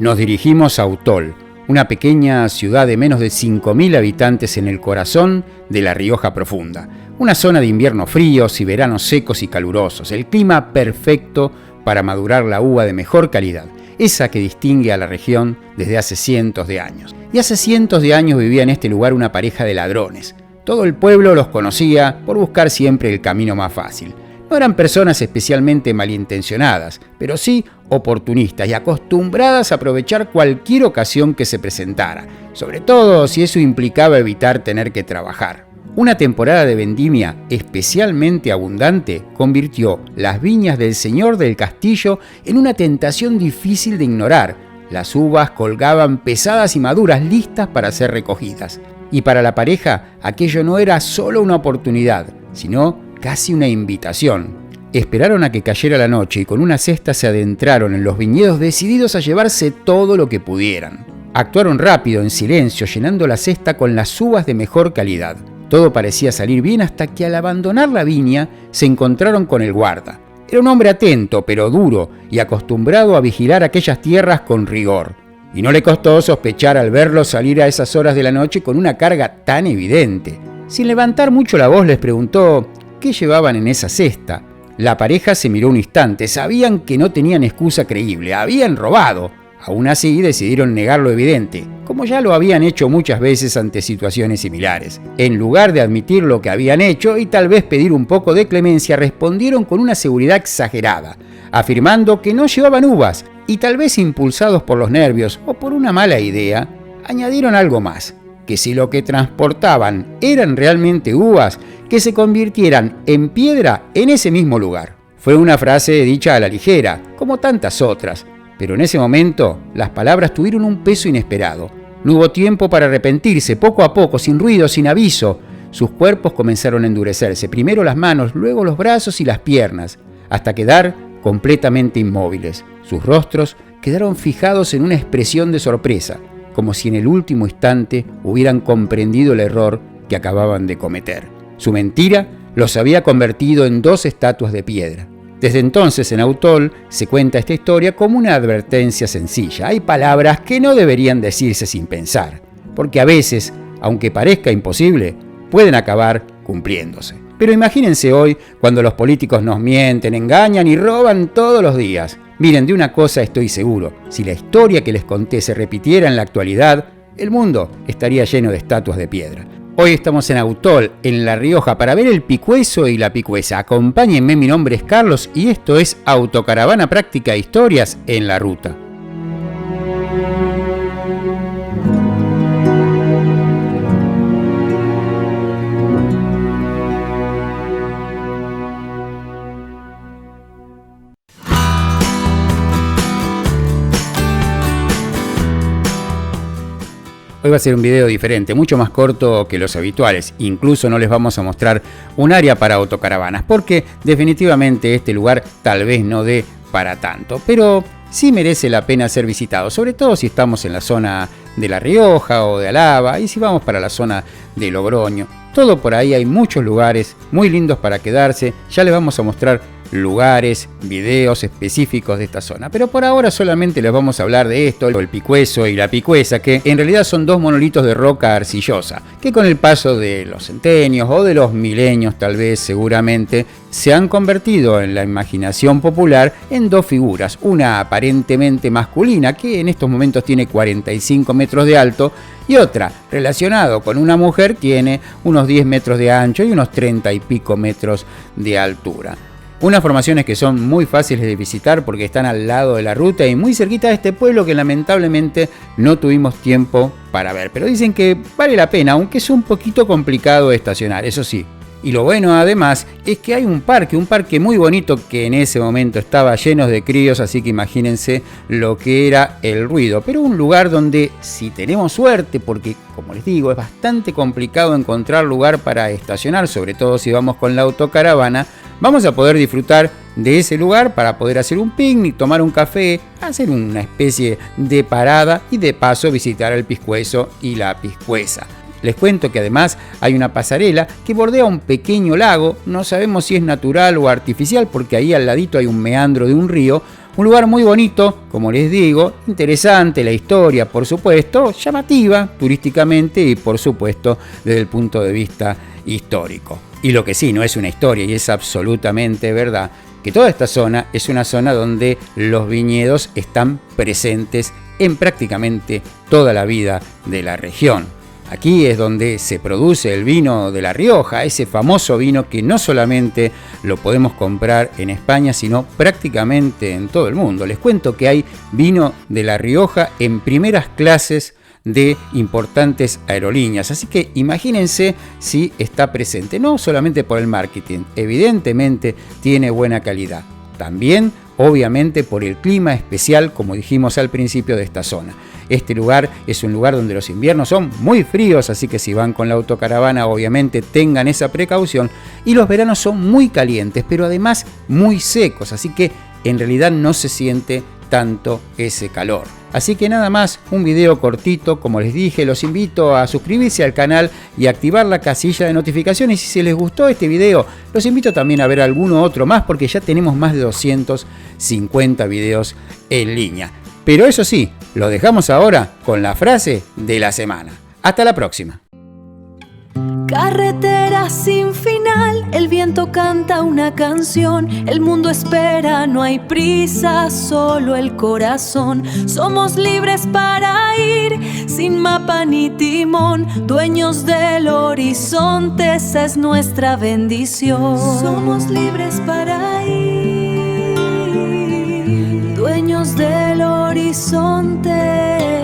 Nos dirigimos a Autol, una pequeña ciudad de menos de 5.000 habitantes en el corazón de La Rioja Profunda. Una zona de inviernos fríos y veranos secos y calurosos. El clima perfecto para madurar la uva de mejor calidad, esa que distingue a la región desde hace cientos de años. Y hace cientos de años vivía en este lugar una pareja de ladrones. Todo el pueblo los conocía por buscar siempre el camino más fácil. No eran personas especialmente malintencionadas, pero sí oportunistas y acostumbradas a aprovechar cualquier ocasión que se presentara, sobre todo si eso implicaba evitar tener que trabajar. Una temporada de vendimia especialmente abundante convirtió las viñas del señor del castillo en una tentación difícil de ignorar. Las uvas colgaban pesadas y maduras, listas para ser recogidas. Y para la pareja, aquello no era solo una oportunidad, sino casi una invitación. Esperaron a que cayera la noche y con una cesta se adentraron en los viñedos decididos a llevarse todo lo que pudieran. Actuaron rápido, en silencio, llenando la cesta con las uvas de mejor calidad. Todo parecía salir bien hasta que al abandonar la viña se encontraron con el guarda. Era un hombre atento, pero duro, y acostumbrado a vigilar aquellas tierras con rigor. Y no le costó sospechar al verlo salir a esas horas de la noche con una carga tan evidente. Sin levantar mucho la voz les preguntó qué llevaban en esa cesta. La pareja se miró un instante, sabían que no tenían excusa creíble, habían robado. Aún así decidieron negar lo evidente, como ya lo habían hecho muchas veces ante situaciones similares. En lugar de admitir lo que habían hecho y tal vez pedir un poco de clemencia, respondieron con una seguridad exagerada, afirmando que no llevaban uvas y tal vez impulsados por los nervios o por una mala idea, añadieron algo más, que si lo que transportaban eran realmente uvas, que se convirtieran en piedra en ese mismo lugar. Fue una frase dicha a la ligera, como tantas otras, pero en ese momento las palabras tuvieron un peso inesperado. No hubo tiempo para arrepentirse. Poco a poco, sin ruido, sin aviso, sus cuerpos comenzaron a endurecerse, primero las manos, luego los brazos y las piernas, hasta quedar completamente inmóviles. Sus rostros quedaron fijados en una expresión de sorpresa, como si en el último instante hubieran comprendido el error que acababan de cometer. Su mentira los había convertido en dos estatuas de piedra. Desde entonces en Autol se cuenta esta historia como una advertencia sencilla. Hay palabras que no deberían decirse sin pensar, porque a veces, aunque parezca imposible, pueden acabar cumpliéndose. Pero imagínense hoy cuando los políticos nos mienten, engañan y roban todos los días. Miren, de una cosa estoy seguro, si la historia que les conté se repitiera en la actualidad, el mundo estaría lleno de estatuas de piedra. Hoy estamos en Autol, en La Rioja, para ver el picueso y la picuesa. Acompáñenme, mi nombre es Carlos y esto es Autocaravana Práctica e Historias en la Ruta. Hoy va a ser un video diferente, mucho más corto que los habituales. Incluso no les vamos a mostrar un área para autocaravanas, porque definitivamente este lugar tal vez no dé para tanto, pero sí merece la pena ser visitado, sobre todo si estamos en la zona de La Rioja o de Alaba, y si vamos para la zona de Logroño. Todo por ahí, hay muchos lugares muy lindos para quedarse. Ya les vamos a mostrar lugares, videos específicos de esta zona, pero por ahora solamente les vamos a hablar de esto, el picueso y la picuesa, que en realidad son dos monolitos de roca arcillosa, que con el paso de los centenios o de los milenios tal vez seguramente, se han convertido en la imaginación popular en dos figuras, una aparentemente masculina que en estos momentos tiene 45 metros de alto y otra relacionado con una mujer tiene unos 10 metros de ancho y unos 30 y pico metros de altura. Unas formaciones que son muy fáciles de visitar porque están al lado de la ruta y muy cerquita de este pueblo que lamentablemente no tuvimos tiempo para ver. Pero dicen que vale la pena, aunque es un poquito complicado de estacionar, eso sí. Y lo bueno además es que hay un parque muy bonito que en ese momento estaba lleno de críos, así que imagínense lo que era el ruido. Pero un lugar donde si tenemos suerte, porque como les digo es bastante complicado encontrar lugar para estacionar, sobre todo si vamos con la autocaravana, vamos a poder disfrutar de ese lugar para poder hacer un picnic, tomar un café, hacer una especie de parada y de paso visitar el piscueso y la piscuesa. Les cuento que además hay una pasarela que bordea un pequeño lago, no sabemos si es natural o artificial porque ahí al ladito hay un meandro de un río, Un lugar muy bonito, como les digo, interesante la historia, por supuesto, llamativa turísticamente y por supuesto desde el punto de vista histórico. Y lo que sí no es una historia y es absolutamente verdad, que toda esta zona es una zona donde los viñedos están presentes en prácticamente toda la vida de la región. Aquí es donde se produce el vino de La Rioja, ese famoso vino que no solamente lo podemos comprar en España, sino prácticamente en todo el mundo. Les cuento que hay vino de La Rioja en primeras clases de importantes aerolíneas, así que imagínense si está presente, no solamente por el marketing, evidentemente tiene buena calidad, también obviamente por el clima especial, como dijimos al principio, de esta zona. Este lugar es un lugar donde los inviernos son muy fríos, así que si van con la autocaravana obviamente tengan esa precaución, y los veranos son muy calientes, pero además muy secos, así que en realidad no se siente tanto ese calor. Así que nada más, un video cortito, como les dije, los invito a suscribirse al canal y activar la casilla de notificaciones. Y si les gustó este video, los invito también a ver alguno otro más, porque ya tenemos más de 250 videos en línea. Pero eso sí, lo dejamos ahora con la frase de la semana. Hasta la próxima. Carretera sin final, el viento canta una canción, el mundo espera, no hay prisa, solo el corazón. Somos libres para ir, sin mapa ni timón, dueños del horizonte, esa es nuestra bendición. Somos libres para ir, dueños del horizonte.